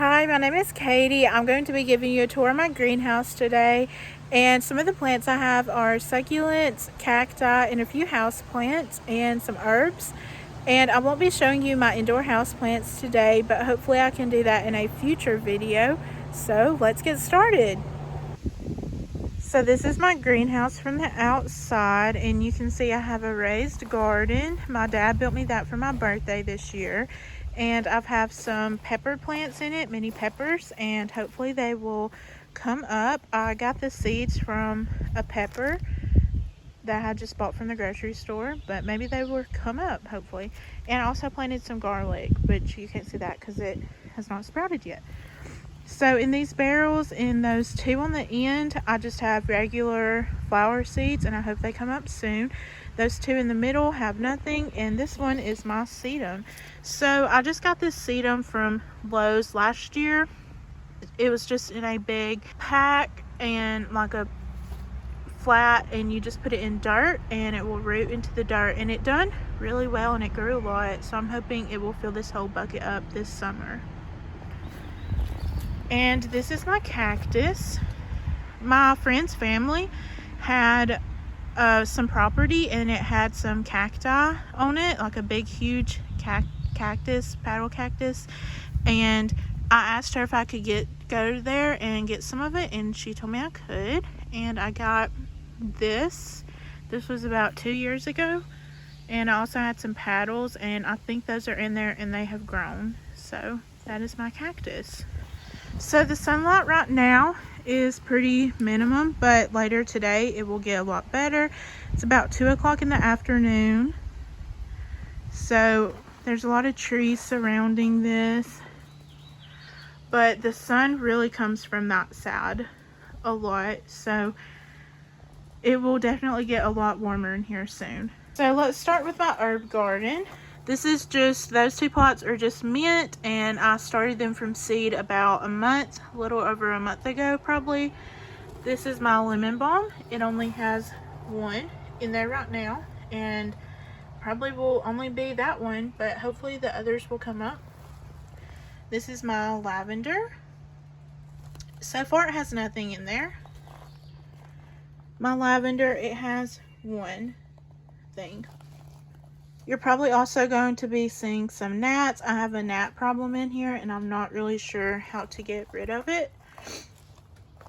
Hi, my name is Katie. I'm going to be giving you a tour of my greenhouse today. And some of the plants I have are succulents, cacti, and a few house plants and some herbs. And I won't be showing you my indoor house plants today, but hopefully I can do that in a future video. So let's get started. So this is my greenhouse from the outside, and you can see I have a raised garden. My dad built me that for my birthday this year, and I've have some pepper plants in it, mini peppers, and hopefully they will come up. I got the seeds from a pepper that I just bought from the grocery store, but maybe they will come up, hopefully. And I also planted some garlic, but you can't see that because it has not sprouted yet. So in these barrels, in those two on the end, I just have regular flower seeds, and I hope they come up soon. Those two in the middle have nothing, and this one is my sedum. So I just got this sedum from Lowe's last year. It was just in a big pack and like a flat, and you just put it in dirt and it will root into the dirt, and it done really well and it grew a lot. So I'm hoping it will fill this whole bucket up this summer. And this is my cactus. My friend's family had some property, and it had some cacti on it, like a big huge cactus, paddle cactus. And I asked her if I could go there and get some of it, and she told me I could. And I got this was about 2 years ago. And I also had some paddles, and I think those are in there and they have grown. So that is my cactus. So the sunlight right now is pretty minimum, but later today it will get a lot better. It's about 2 o'clock in the afternoon. So there's a lot of trees surrounding this, but the sun really comes from that side a lot. So it will definitely get a lot warmer in here soon. So let's start with my herb garden. This is just, those two pots are just mint, and I started them from seed about a little over a month ago probably. This is my lemon balm. It only has one in there right now, and probably will only be that one, but hopefully the others will come up. This is my lavender. So far it has nothing in there. My lavender, it has one thing. You're probably also going to be seeing some gnats. I have a gnat problem in here, and I'm not really sure how to get rid of it.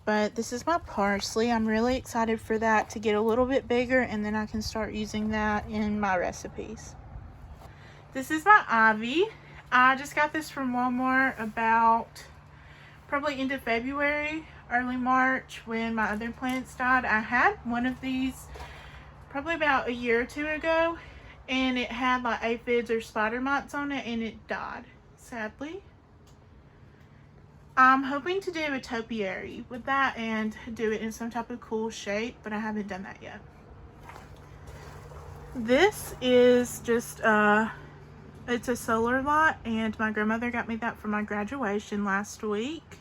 But this is my parsley. I'm really excited for that to get a little bit bigger, and then I can start using that in my recipes. This is my ivy. I just got this from Walmart about probably end of February, early March, when my other plants died. I had one of these probably about a year or two ago, and it had like aphids or spider mites on it, and it died, sadly. I'm hoping to do a topiary with that and do it in some type of cool shape, but I haven't done that yet. This is just it's a solar light, and my grandmother got me that for my graduation last week.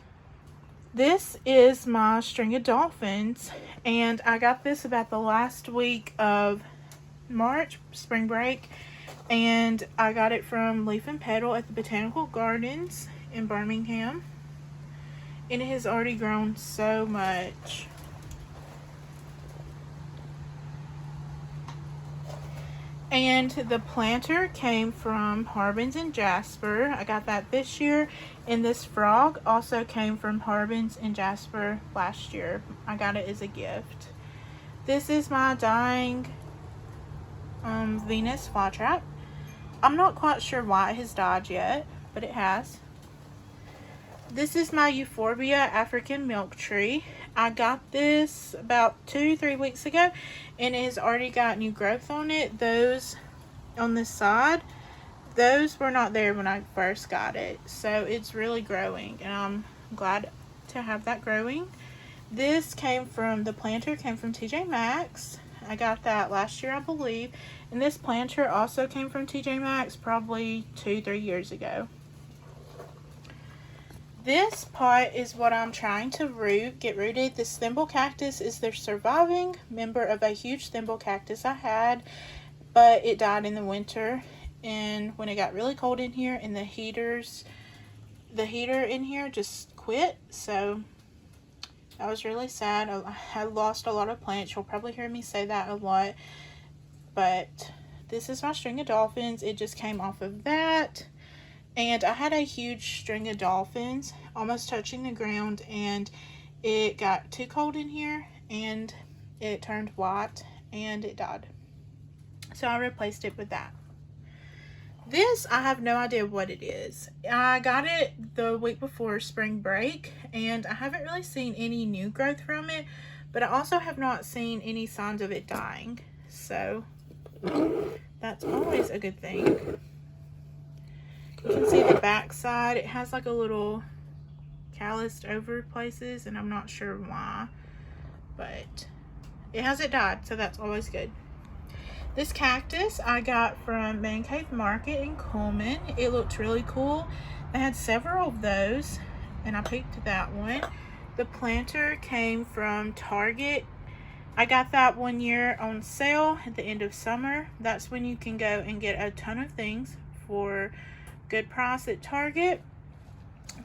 This is my string of dolphins, and I got this about the last week of March, spring break, and I got it from Leaf and Petal at the Botanical Gardens in Birmingham, and it has already grown so much. And the planter came from Harbin's in Jasper. I got that this year, and this frog also came from Harbin's in Jasper last year. I got it as a gift. This is my dying Venus flytrap. I'm not quite sure why it has died yet, but it has. This is my Euphorbia African milk tree. I got this about 2-3 weeks ago, and it has already got new growth on it. Those on this side, those were not there when I first got it, so it's really growing, and I'm glad to have that growing. This came from, the planter came from TJ Maxx. I got that last year, I believe. And this planter also came from TJ Maxx probably 2-3 years ago. This pot is what I'm trying to get rooted. This thimble cactus is the surviving member of a huge thimble cactus I had, but it died in the winter. And when it got really cold in here and the heaters the heater in here just quit, so that was really sad. I had lost a lot of plants. You'll probably hear me say that a lot, but this is my string of dolphins. It just came off of that, and I had a huge string of dolphins almost touching the ground, and it got too cold in here and it turned white and it died. So I replaced it with that. This, I have no idea what it is. I got it the week before spring break, and I haven't really seen any new growth from it, but I also have not seen any signs of it dying. So that's always a good thing. You can see the back side. It has like a little calloused over places, and I'm not sure why, but it hasn't died, so that's always good. This cactus I got from Man Cave Market in Coleman. It looked really cool. They had several of those, and I picked that one. The planter came from Target. I got that one year on sale at the end of summer. That's when you can go and get a ton of things for good price at Target.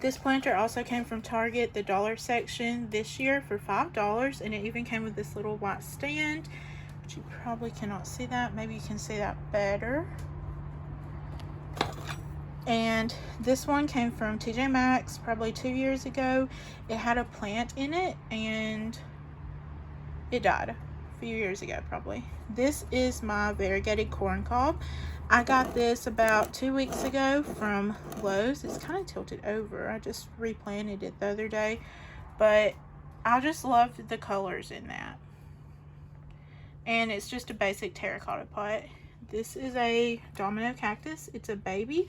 This planter also came from Target, the dollar section, this year for $5, and it even came with this little white stand. You probably cannot see that. Maybe you can see that better. And this one came from TJ Maxx probably 2 years ago. It had a plant in it and it died a few years ago probably. This is my variegated corn cob. I got this about 2 weeks ago from Lowe's. It's kind of tilted over. I just replanted it the other day, but I just loved the colors in that. And it's just a basic terracotta pot. This is a domino cactus. It's a baby,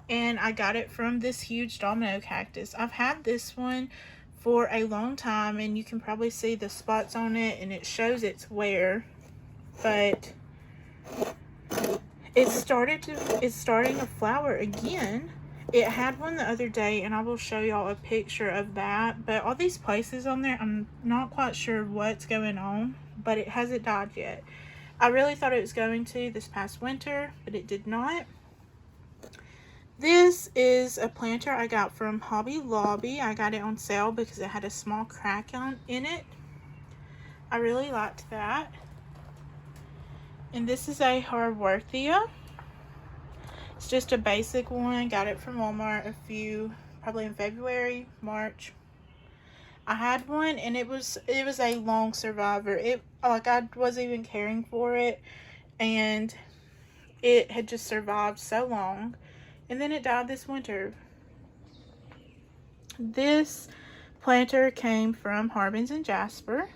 and I got it from this huge domino cactus. I've had this one for a long time, and you can probably see the spots on it, and it shows its wear, but it's starting to flower again. It had one the other day, and I will show y'all a picture of that, but all these places on there, I'm not quite sure what's going on, but it hasn't died yet. I really thought it was going to this past winter, but it did not. This is a planter I got from Hobby Lobby. I got it on sale because it had a small crack in it. I really liked that. And this is a Haworthia. It's just a basic one. Got it from Walmart probably in February, March. I had one, and it was a long survivor. I wasn't even caring for it, and it had just survived so long, and then it died this winter. This planter came from Harbins and Jasper.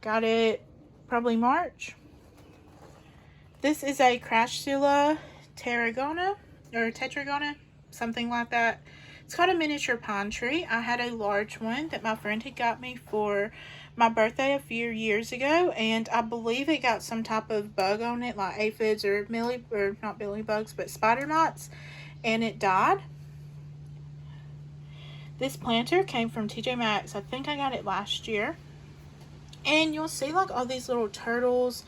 Got it probably March. This is a Crassula tetragona, something like that. It's called a miniature pine tree. I had a large one that my friend had got me for my birthday a few years ago, and I believe it got some type of bug on it, like aphids or not mealybugs, but spider mites, and it died. This planter came from TJ Maxx. I think I got it last year. And you'll see like all these little turtles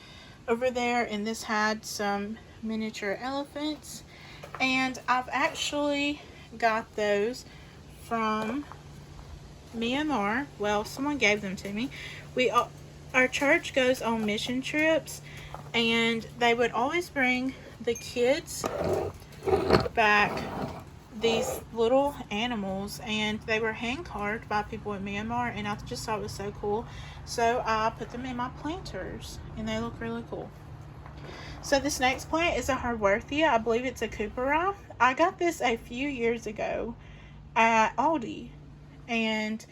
over there, and this had some miniature elephants, and I've actually got those from Myanmar. Well, someone gave them to me. Our church goes on mission trips, and they would always bring the kids back these little animals, and they were hand carved by people in Myanmar, and I just thought it was so cool, so I put them in my planters, and they look really cool. So this next plant is a Haworthia. I believe it's a Cooperi. I got this a few years ago at Aldi, and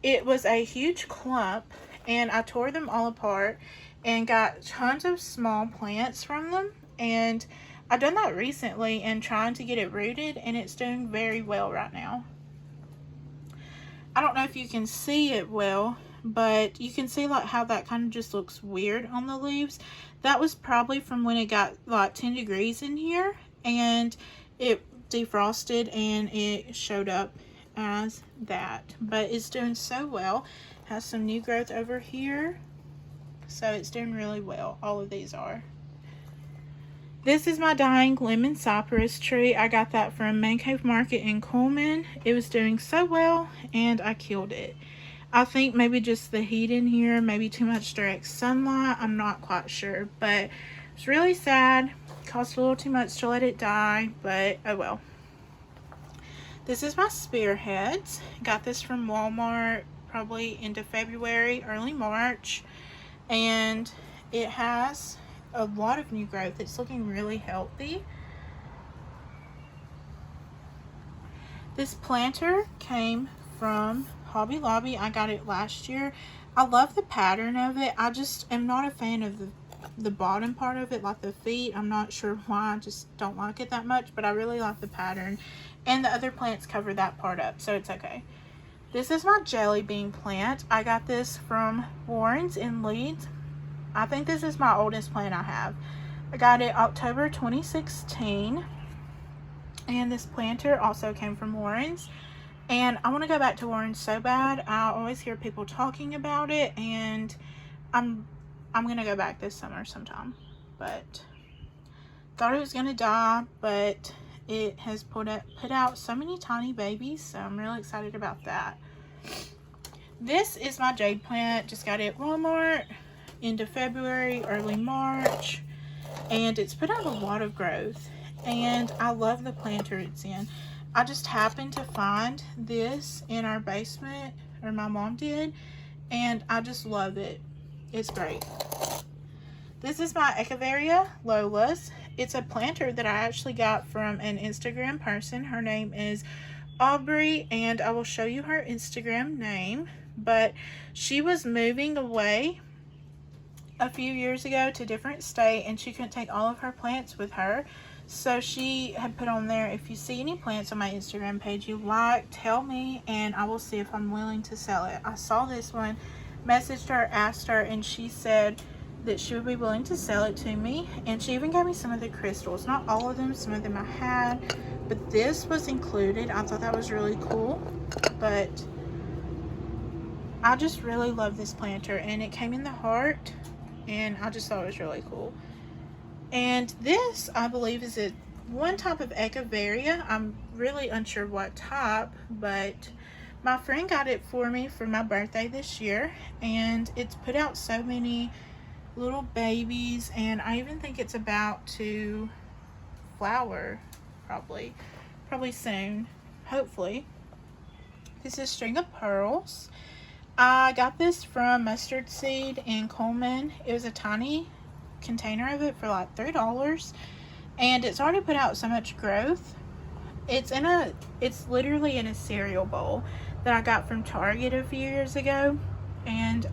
it was a huge clump, and I tore them all apart and got tons of small plants from them, and I've done that recently and trying to get it rooted, and it's doing very well right now. I don't know if you can see it well, but you can see like how that kind of just looks weird on the leaves. That was probably from when it got like 10 degrees in here, and it defrosted and it showed up as that. But it's doing so well. Has some new growth over here, so it's doing really well. All of these are. This is my dying lemon cypress tree. I got that from Man Cave Market in Coleman. It was doing so well and I killed it. I think maybe just the heat in here, maybe too much direct sunlight. I'm not quite sure, but it's really sad. Cost a little too much to let it die, but oh well. This is my spearheads. Got this from Walmart probably into February, early March, and it has a lot of new growth. It's looking really healthy. This planter came from Hobby Lobby. I got it last year. I love the pattern of it. I just am not a fan of the bottom part of it, like the feet. I'm not sure why. I just don't like it that much, but I really like the pattern. And the other plants cover that part up, so it's okay. This is my jelly bean plant. I got this from Warren's in Leeds. I think this is my oldest plant I have. I got it October 2016. And this planter also came from Warren's. And I want to go back to Warren's so bad. I always hear people talking about it, and I'm going to go back this summer sometime. But thought it was going to die, but it has put out so many tiny babies, so I'm really excited about that. This is my jade plant. Just got it at Walmart into February, early March, and it's put out a lot of growth, and I love the planter it's in. I just happened to find this in our basement, or my mom did, and I just love it. It's great. This is my Echeveria Lola's. It's a planter that I actually got from an Instagram person. Her name is Aubrey, and I will show you her Instagram name, but she was moving away a few years ago to a different state, and she couldn't take all of her plants with her, so she had put on there, if you see any plants on my Instagram page you like, tell me and I will see if I'm willing to sell it. I saw this one, messaged her, asked her, and she said that she would be willing to sell it to me, and she even gave me some of the crystals. Not all of them, some of them I had, but this was included. I thought that was really cool, but I just really love this planter, and it came in the heart, and I just thought it was really cool. And this, I believe, is one type of Echeveria. I'm really unsure what type, but my friend got it for me for my birthday this year, and it's put out so many little babies, and I even think it's about to flower probably soon, hopefully. This is String of Pearls. I got this from Mustard Seed in Coleman. It was a tiny container of it for like $3, and it's already put out so much growth. It's literally in a cereal bowl that I got from Target a few years ago, and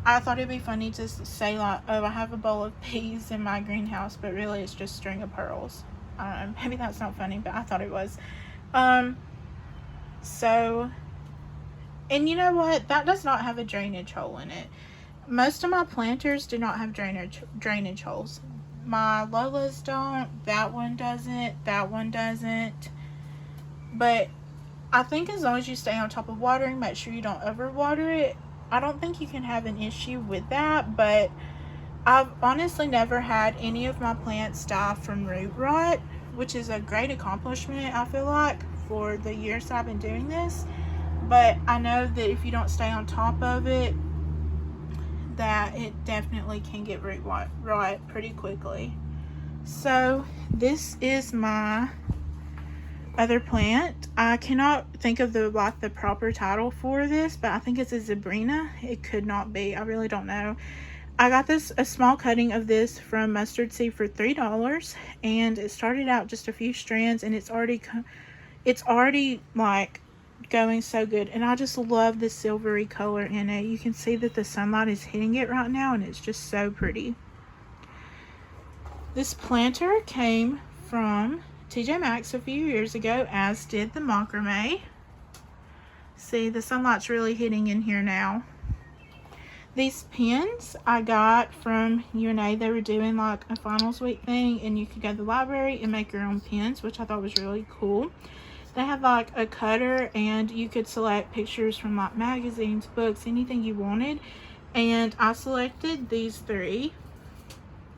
I thought it'd be funny to say like, oh, I have a bowl of peas in my greenhouse, but really it's just String of Pearls. I don't know, maybe that's not funny, but I thought it was. So, and you know what? That does not have a drainage hole in it. Most of my planters do not have drainage holes. My Lola's don't, that one doesn't, that one doesn't. But I think as long as you stay on top of watering, make sure you don't overwater it, I don't think you can have an issue with that. But I've honestly never had any of my plants die from root rot, which is a great accomplishment, I feel like, for the years that I've been doing this. But I know that if you don't stay on top of it, that it definitely can get root rot pretty quickly. So this is my other plant. I cannot think of the proper title for this, but I think it's a Zebrina. It could not be. I really don't know. I got a small cutting of this from Mustard Seed for $3, and it started out just a few strands, and it's already like going so good, and I just love the silvery color in it. You can see that the sunlight is hitting it right now, and it's just so pretty. This planter came from TJ Maxx a few years ago, as did the macrame. See, the sunlight's really hitting in here now. These pins I got from UNA. They were doing like a finals week thing, and you could go to the library and make your own pins, which I thought was really cool. They have like a cutter, and you could select pictures from like magazines, books, anything you wanted. And I selected these 3.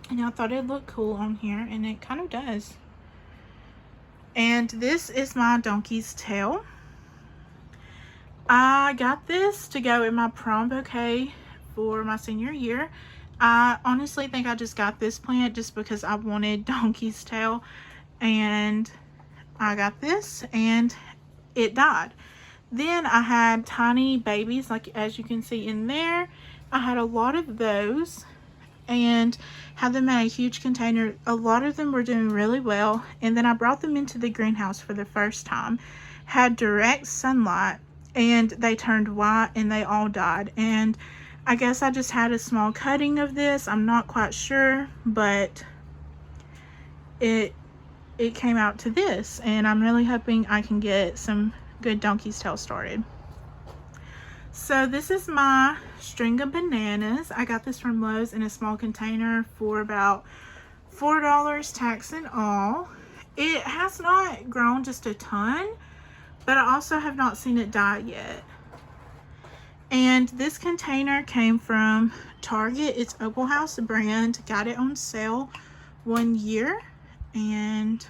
and I thought it'd look cool on here, and it kind of does. And this is my donkey's tail. I got this to go in my prom bouquet for my senior year. I honestly think I just got this plant just because I wanted donkey's tail, and I got this and it died. Then I had tiny babies, like as you can see in there. I had a lot of those and had them in a huge container. A lot of them were doing really well, and then I brought them into the greenhouse for the first time, had direct sunlight, and they turned white and they all died. And I guess I just had a small cutting of this, I'm not quite sure, but it came out to this, and I'm really hoping I can get some good donkey's tail started. So this is my string of bananas. I got this from Lowe's in a small container for about $4 tax and all. It has not grown just a ton, but I also have not seen it die yet. And this container came from Target. It's Opal House brand. Got it on sale 1 year. And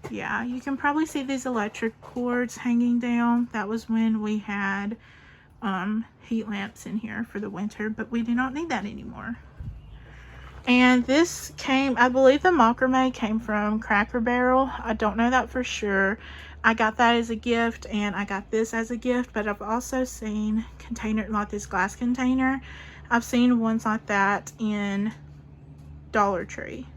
yeah, you can probably see these electric cords hanging down. That was when we had heat lamps in here for the winter, but we do not need that anymore. And this came, I believe the macrame came from Cracker Barrel. I don't know that for sure. I got that as a gift, and I got this as a gift, but I've also seen container like this glass container. I've seen ones like that in Dollar Tree.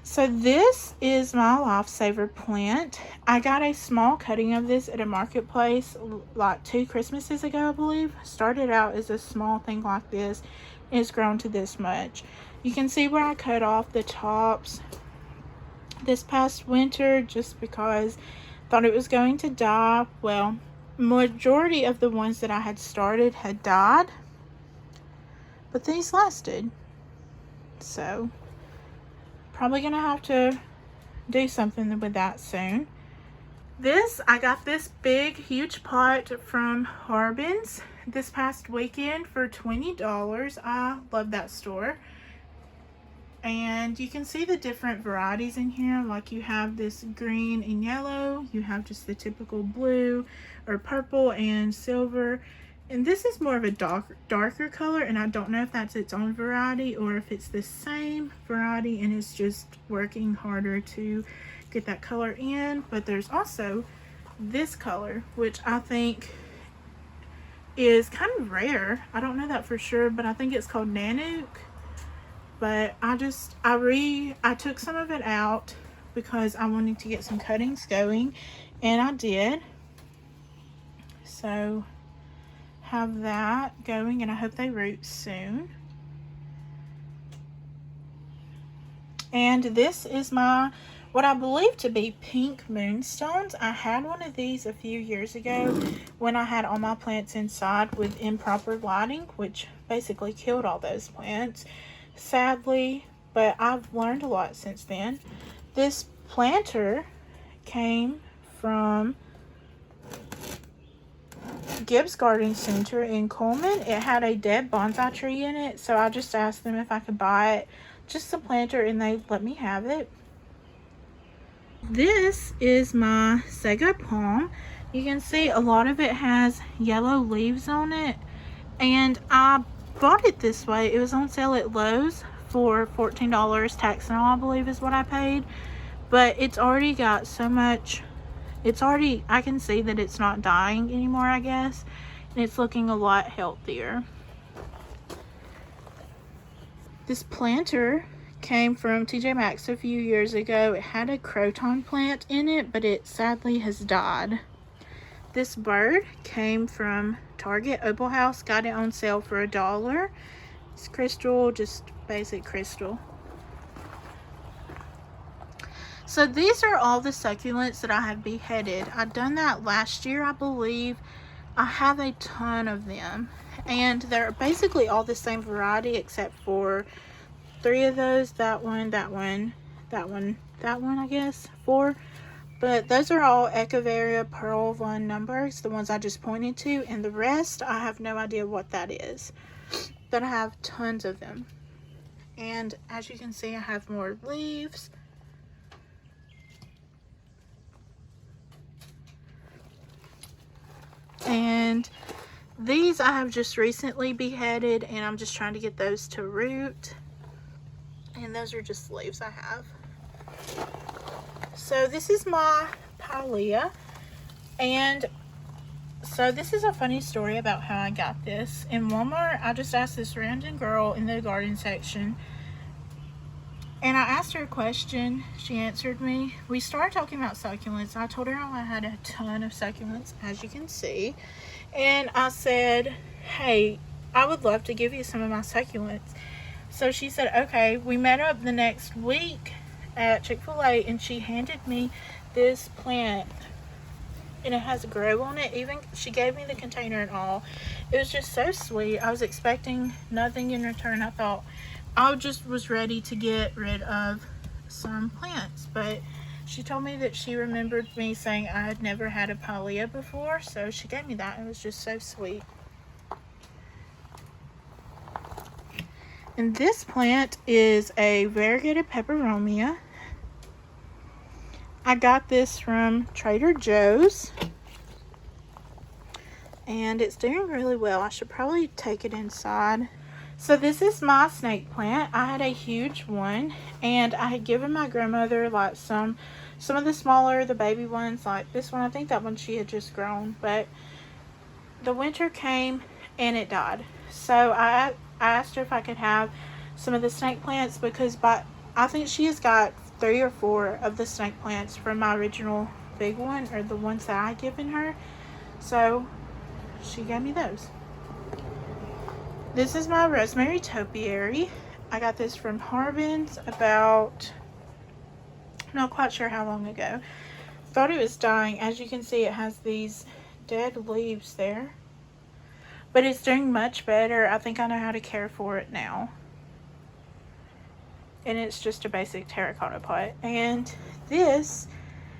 So this is my Lifesaver plant. I got a small cutting of this at a marketplace like 2 Christmases ago, I believe. Started out as a small thing like this, and it's grown to this much. You can see where I cut off the tops this past winter just because I thought it was going to die. Well, majority of the ones that I had started had died, but these lasted. So probably gonna have to do something with that soon. I got this big huge pot from Harbin's this past weekend for $20. I love that store. And you can see the different varieties in here. Like you have this green and yellow, you have just the typical blue or purple and silver, and this is more of a darker color, and I don't know if that's its own variety or if it's the same variety and it's just working harder to get that color in. But there's also this color, which I think is kind of rare. I don't know that for sure, but I think it's called Nanook. But I took some of it out because I wanted to get some cuttings going, and I did. So have that going, and I hope they root soon. And this is my what I believe to be pink moonstones. I had one of these a few years ago when I had all my plants inside with improper lighting, which basically killed all those plants, sadly, but I've learned a lot since then. This planter came from Gibbs Garden Center in Coleman. It had a dead bonsai tree in it, so I just asked them if I could buy it, just a planter, and they let me have it. This is my sago palm. You can see a lot of it has yellow leaves on it, and I bought it this way. It was on sale at Lowe's for $14 tax and all, I believe is what I paid. But it's already got so much, I can see that it's not dying anymore, I guess, and it's looking a lot healthier. This planter came from TJ Maxx a few years ago. It had a croton plant in it, but it sadly has died. This bird came from Target Opal House. Got it on sale for $1. It's crystal, just basic crystal. So these are all the succulents that I have beheaded. I've done that last year, I believe. I have a ton of them, and they're basically all the same variety except for 3 of those. That one, I guess 4. But those are all Echeveria Pearl von Numbergs, the ones I just pointed to, and the rest I have no idea what that is. that I have tons of them. And as you can see, I have more leaves. And these I have just recently beheaded, and I'm just trying to get those to root. And those are just leaves I have. So this is my Pilea. And so this is a funny story about how I got this. In Walmart, I just asked this random girl in the garden section, and I asked her a question. She answered me. We started talking about succulents. I told her how I had a ton of succulents, as you can see. And I said, hey, I would love to give you some of my succulents. So she said, okay. We met up the next week at Chick-fil-A, and she handed me this plant. And it has a grow on it. Even she gave me the container and all. It was just so sweet. I was expecting nothing in return. I thought I just was ready to get rid of some plants, but she told me that she remembered me saying I had never had a Pilea before, so she gave me that. It was just so sweet. And this plant is a variegated peperomia. I got this from Trader Joe's, and it's doing really well. I should probably take it inside. So this is my snake plant. I had a huge one, and I had given my grandmother like some of the smaller, the baby ones, like this one. I think that one she had just grown, but the winter came and it died. So I asked her if I could have some of the snake plants, because I think she has got 3 or 4 of the snake plants from my original big one, or the ones that I had given her. So she gave me those. This is my rosemary topiary. I got this from Harbin's about, I'm not quite sure how long ago. Thought it was dying. As you can see, it has these dead leaves there, but it's doing much better. I think I know how to care for it now. And it's just a basic terracotta pot. And this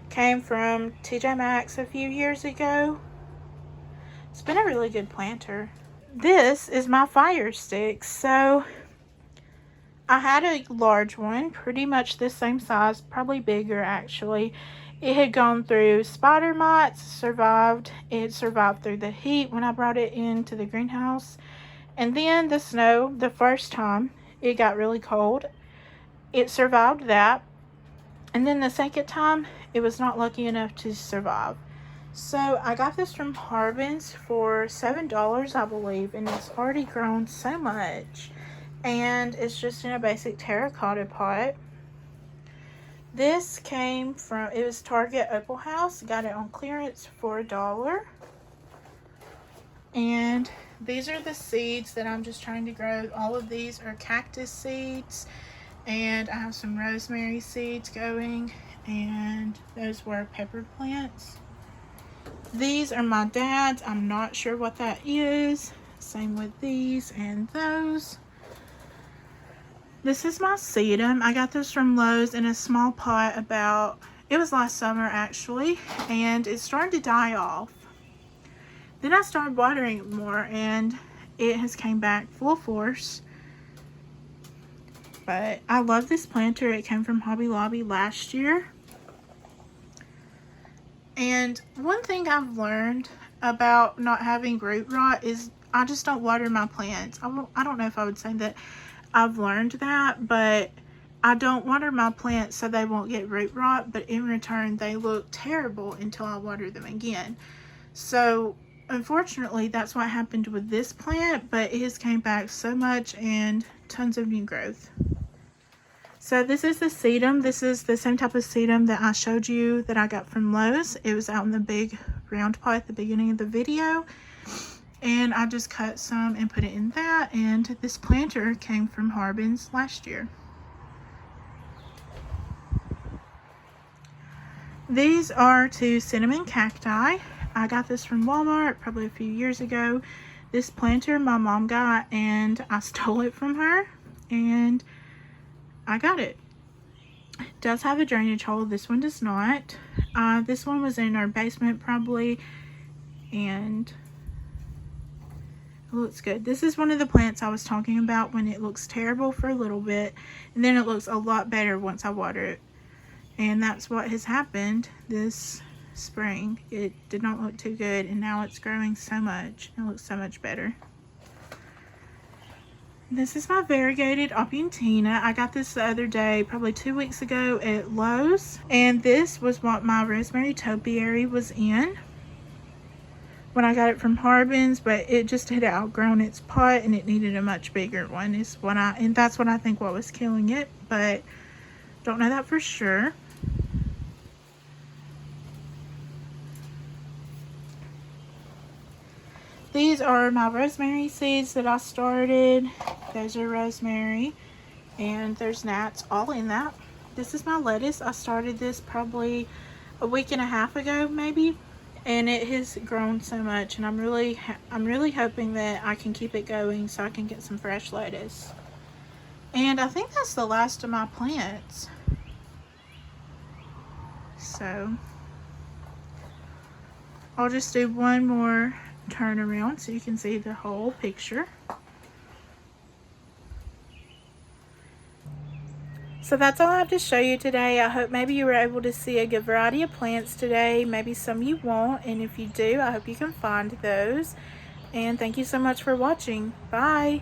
came from TJ Maxx a few years ago. It's been a really good planter. This is my fire stick. So I had a large one, pretty much the same size, probably bigger actually. It had gone through spider mites, survived. It survived through the heat when I brought it into the greenhouse. And then the snow, the first time, it got really cold. It survived that. And then the second time, it was not lucky enough to survive. So I got this from Harbin's for $7, I believe. And it's already grown so much. And it's just in a basic terracotta pot. This came from, it was Target Opal House. Got it on clearance for $1. And these are the seeds that I'm just trying to grow. All of these are cactus seeds. And I have some rosemary seeds going. And those were pepper plants. These are my dad's. I'm not sure what that is. Same with these and those. This is my sedum. I got this from Lowe's in a small pot about, it was last summer actually. And it started to die off. Then I started watering it more, and it has came back full force. But I love this planter. It came from Hobby Lobby last year. And one thing I've learned about not having root rot is I just don't water my plants. I don't know if I would say that I've learned that, but I don't water my plants so they won't get root rot, but in return they look terrible until I water them again. So unfortunately that's what happened with this plant, but it has came back so much and tons of new growth. So this is the sedum. This is the same type of sedum that I showed you that I got from Lowe's. It was out in the big round pot at the beginning of the video. And I just cut some and put it in that. And this planter came from Harbin's last year. These are 2 cinnamon cacti. I got this from Walmart probably a few years ago. This planter my mom got, and I stole it from her. And I got it. It does have a drainage hole. This one does not. This one was in our basement probably, and It looks good. This is one of the plants I was talking about when it looks terrible for a little bit, and then it looks a lot better once I water it. And that's what has happened this spring. It did not look too good, and now it's growing so much. It looks so much better. This is my variegated Opuntina. I got this the other day, probably 2 weeks ago at Lowe's. And this was what my rosemary topiary was in when I got it from Harbin's, but it just had outgrown its pot and it needed a much bigger one. And that's what I think what was killing it, but don't know that for sure. These are my rosemary seeds that I started. Those are rosemary, and there's gnats all in that. This is my lettuce. I started this probably a week and a half ago, maybe, and it has grown so much, and I'm really hoping that I can keep it going so I can get some fresh lettuce. And I think that's the last of my plants. So I'll just do one more turn around so you can see the whole picture. So that's all I have to show you today. I hope maybe you were able to see a good variety of plants today. Maybe some you won't, and if you do, I hope you can find those. And thank you so much for watching. Bye.